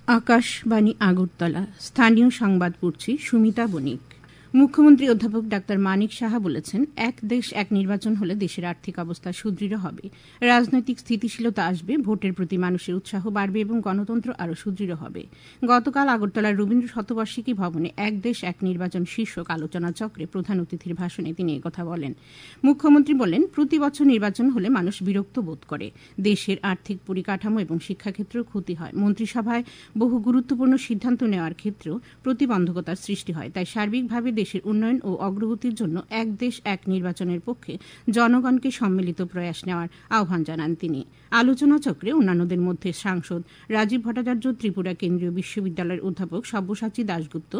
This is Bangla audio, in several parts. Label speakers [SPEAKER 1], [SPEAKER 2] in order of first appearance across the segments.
[SPEAKER 1] আকাশবাণী আগরতলা স্থানীয় সংবাদ পড়ছি সুমিতা বণিক। মুখ্যমন্ত্রী অধ্যাপক ডাক্তার মানিক সাহা বলেছেন, এক দেশ এক নির্বাচন হলে দেশের আর্থিক অবস্থা সুদৃঢ় হবে, রাজনৈতিক স্থিতিশীলতা আসবে, ভোটের প্রতি মানুষের উৎসাহ বাড়বে এবং গণতন্ত্র আরও সুদৃঢ় হবে। গতকাল আগরতলার রবীন্দ্র শতবার্ষিকী ভবনে এক দেশ এক নির্বাচন শীর্ষক আলোচনা চক্রে প্রধান অতিথির ভাষণে তিনি একথা বলেন। মুখ্যমন্ত্রী বলেন, প্রতি বছর নির্বাচন হলে মানুষ বিরক্ত বোধ করে, দেশের আর্থিক পরিকাঠামো এবং শিক্ষাক্ষেত্রেও ক্ষতি হয়, মন্ত্রিসভায় বহু গুরুত্বপূর্ণ সিদ্ধান্ত নেওয়ার ক্ষেত্রেও প্রতিবন্ধকতার সৃষ্টি হয়। তাই সার্বিকভাবে দেশের উন্নয়ন ও অগ্রগতির জন্য এক দেশ এক নির্বাচনের পক্ষে জনগণকে সম্মিলিত প্রয়াস নেওয়ার আহ্বান জানান তিনি। আলোচনা চক্রে অন্যান্যদের মধ্যে সাংসদ রাজীব ভট্টাচার্য, ত্রিপুরা কেন্দ্রীয় বিশ্ববিদ্যালয়ের অধ্যাপক সব্যসাচী দাশগুপ্ত,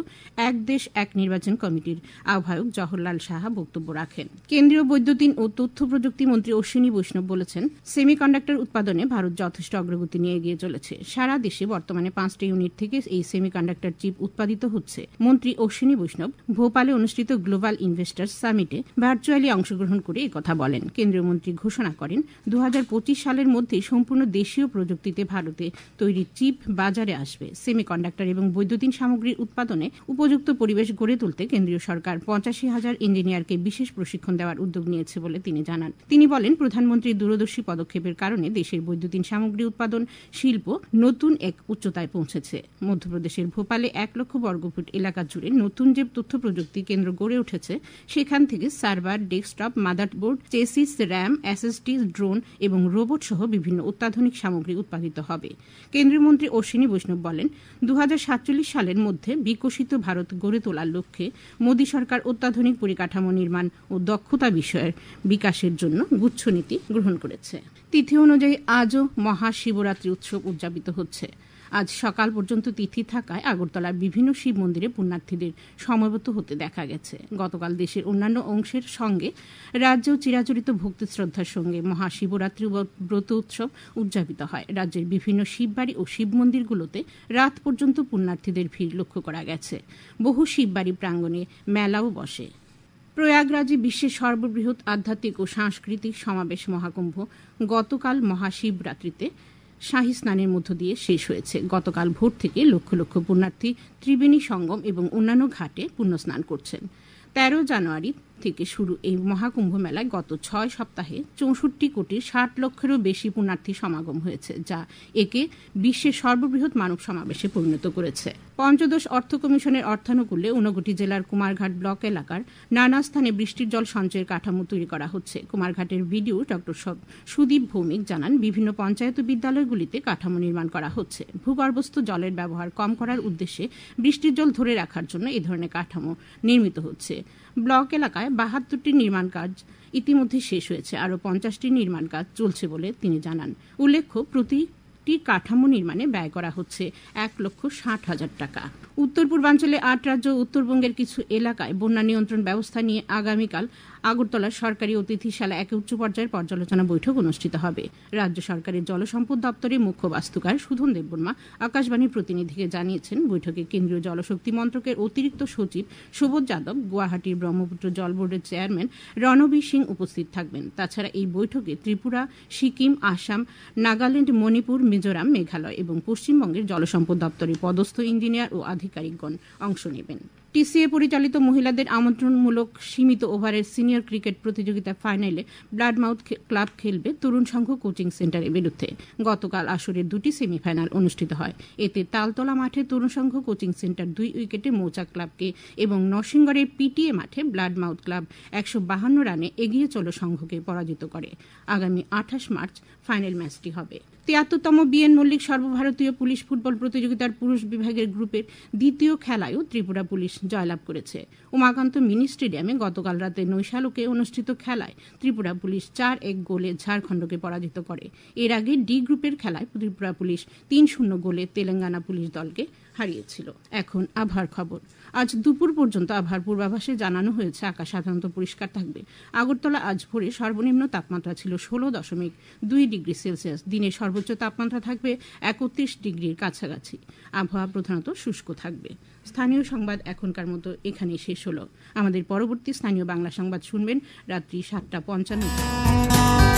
[SPEAKER 1] এক দেশ এক নির্বাচন কমিটির আহ্বায়ক জওহরলাল সাহা বক্তব্য রাখেন। কেন্দ্রীয় বৈদ্যুতিন ও তথ্য প্রযুক্তি মন্ত্রী অশ্বিনী বৈষ্ণব বলেছেন, সেমিকন্ডাক্টর উৎপাদনে ভারত যথেষ্ট অগ্রগতি নিয়ে এগিয়ে চলেছে। সারা দেশে বর্তমানে 5টি ইউনিট থেকে এই সেমিকন্ডাক্টর চিপ উৎপাদিত হচ্ছে। মন্ত্রী অশ্বিনী বৈষ্ণব ভোপালে অনুষ্ঠিত গ্লোবাল ইনভেস্টার্স সামিটে ভার্চুয়ালি অংশগ্রহণ করে একথা বলেন। কেন্দ্রীয় মন্ত্রী ঘোষণা করেন, 2025 সালের মধ্যে সম্পূর্ণ দেশীয় প্রযুক্তিতে ভারতে তৈরি চিপ বাজারে আসবে। সেমিকন্ডাক্টর এবং বৈদ্যুতিন সামগ্রীর উৎপাদনে উপযুক্ত পরিবেশ গড়ে তুলতে কেন্দ্রীয় সরকার 85,000 ইঞ্জিনিয়ারকে বিশেষ প্রশিক্ষণ দেওয়ার উদ্যোগ নিয়েছে বলে তিনি জানান। তিনি বলেন, প্রধানমন্ত্রীর দূরদর্শী পদক্ষেপের কারণে দেশের বৈদ্যুতিন সামগ্রী উৎপাদন শিল্প নতুন এক উচ্চতায় পৌঁছেছে। মধ্যপ্রদেশের ভোপালে 1 লক্ষ বর্গফুট এলাকা জুড়ে নতুন যে তথ্য প্রযুক্তি কেন্দ্র গড়ে উঠেছে, সেখান থেকে server, desktop, motherboard, chassis, RAM, SSD, drone এবং রোবট সহ বিভিন্ন অত্যাধুনিক সামগ্রী উৎপাদিত হবে। কেন্দ্রীয় মন্ত্রী অশ্বিনী বৈষ্ণব বলেন, 2047 সালের মধ্যে বিকশিত ভারত গড়ে তোলার লক্ষ্যে মোদী সরকার অত্যাধুনিক পরিকাঠামো নির্মাণ ও দক্ষতা বিষয়ের বিকাশের জন্য গুচ্ছনীতি গ্রহণ করেছে। তিথি অনুযায়ী আজও মহাশিবরাত্রি উৎসব উদযাপিত হচ্ছে। আজ সকাল পর্যন্ত তিথি থাকায় আগরতলার বিভিন্ন শিব মন্দিরে পুণ্যার্থীদের সমবেত হতে দেখা গেছে। গতকাল দেশের অন্যান্য অংশের সঙ্গে রাজ্যেও চিরাচরিত ভক্তি শ্রদ্ধার সঙ্গে মহাশিবরাত্রি ব্রত উৎসব উদযাপিত হয়। রাজ্যের বিভিন্ন শিববাড়ি ও শিব মন্দিরগুলোতে রাত পর্যন্ত পুণ্যার্থীদের ভিড় লক্ষ্য করা গেছে। বহু শিববাড়ি প্রাঙ্গণে মেলাও বসে। প্রয়াগরাজে বিশ্বের সর্ববৃহৎ আধ্যাত্মিক ও সাংস্কৃতিক সমাবেশ মহাকুম্ভ গতকাল মহাশিবরাত্রিতে শাহী স্নানের মধ্য দিয়ে শেষ হয়েছে। গতকাল ভোর থেকে লক্ষ লক্ষ পুণ্যার্থী ত্রিবেণী সঙ্গম এবং অন্যান্য ঘাটে পুণ্যস্নান করছেন। 13 জানুয়ারি থেকে শুরু এই মহাকুম্ভ মেলায় গত 6 সপ্তাহে 64 কোটি 60 লক্ষেরও বেশি পুণ্যার্থী সমাগম হয়েছে, যা একে বিশ্বের সর্ববৃহৎ মানব সমাবেশে পরিণত করেছে। পঞ্চদশ অর্থ কমিশনের অর্থানুকূল্যে ঊনকোটি জেলার কুমারঘাট ব্লক এলাকার নানা স্থানে বৃষ্টির জল সঞ্চয়ের কাঠামো তৈরি করা হচ্ছে। কুমারঘাটের বিডিও ডক্টর সুদীপ ভৌমিক জানান, বিভিন্ন পঞ্চায়েত বিদ্যালয়গুলিতে কাঠামো নির্মাণ করা হচ্ছে। ভূগর্ভস্থ জলের ব্যবহার কম করার উদ্দেশ্যে বৃষ্টির জল ধরে রাখার জন্য এ ধরনের কাঠামো নির্মিত হচ্ছে। ব্লক এলাকায় 72টি নির্মাণ কাজ ইতিমধ্যে শেষ হয়েছে, আরও 50টি নির্মাণ কাজ চলছে বলে তিনি জানান। উল্লেখ্য, প্রতিটি কাঠামো নির্মাণে ব্যয় করা হচ্ছে 1,60,000 টাকা। উত্তর পূর্বাঞ্চলে 8 রাজ্য ও উত্তরবঙ্গের কিছু এলাকায় বন্যা নিয়ন্ত্রণ ব্যবস্থা নিয়ে আগামীকাল আগরতলার সরকারি অতিথিশালা এক উচ্চ পর্যায়ের পর্যালোচনা বৈঠক অনুষ্ঠিত হবে। রাজ্য সরকারের জলসম্পদ দপ্তরের মুখ্য বাস্তুকার সুধন দেববর্মা আকাশবাণীর প্রতিনিধিকে জানিয়েছেন, বৈঠকে কেন্দ্রীয় জলশক্তি মন্ত্রকের অতিরিক্ত সচিব সুবোধ যাদব, গুয়াহাটির ব্রহ্মপুত্র জল বোর্ডের চেয়ারম্যান রণবীর সিং উপস্থিত থাকবেন। তাছাড়া এই বৈঠকে ত্রিপুরা, সিকিম, আসাম, নাগাল্যান্ড, মণিপুর, মিজোরাম, মেঘালয় এবং পশ্চিমবঙ্গের জলসম্পদ দপ্তরের পদস্থ ইঞ্জিনিয়ার ও আধিকারিকগণ অংশ নেবেন। টিসিএ পরিচালিত মহিলাদের আমন্ত্রণমূলক সীমিত ওভারের সিনিয়র ক্রিকেট প্রতিযোগিতা ফাইনালে ব্লাডমাউথ ক্লাব খেলবে তরুণ সংঘ কোচিং সেন্টারের বিরুদ্ধে। গতকাল আসরের 2টি সেমিফাইনাল অনুষ্ঠিত হয়। এতে তালতলা মাঠে তরুণ সংঘ কোচিং সেন্টার 2 উইকেটে মৌচাক ক্লাবকে এবং নরসিংগড়ের পিটিএ মাঠে ব্লাডমাউথ ক্লাব 152 রানে এগিয়ে চলো সংঘকে পরাজিত করে। আগামী 28 মার্চ ফাইনাল ম্যাচটি হবে। 73তম বিএন মল্লিক সর্বভারতীয় পুলিশ ফুটবল প্রতিযোগিতার পুরুষ বিভাগের গ্রুপের দ্বিতীয় খেলায়ও ত্রিপুরা পুলিশ জয়লাভ করেছে। উমাকান্ত মিনি স্টেডিয়ামে গতকাল রাতে নৈশালকে অনুষ্ঠিত খেলায় ত্রিপুরা পুলিশ 4-1 গোলে ঝাড়খণ্ডকে পরাজিত করে। এর আগে ডি গ্রুপের খেলায় ত্রিপুরা পুলিশ 3-0 গোলে তেলেঙ্গানা পুলিশ দলকে হারিয়েছিল। এখন আবহাওয়ার খবর। আজ দুপুর পর্যন্ত আবহাওয়ার পূর্বাভাসে জানানো হয়েছে, আকাশ সাধারণত পরিষ্কার থাকবে। আগরতলা আজ ভোরে সর্বনিম্ন তাপমাত্রা ছিল 16.2 ডিগ্রি সেলসিয়াস। দিনের সর্বোচ্চ তাপমাত্রা থাকবে 31 ডিগ্রির কাছাকাছি। আবহাওয়া প্রধানত শুষ্ক থাকবে। স্থানীয় সংবাদ এখনকার মতো এখানেই শেষ হলো। আমাদের পরবর্তী স্থানীয় বাংলা সংবাদ শুনবেন রাত্রি 7:55।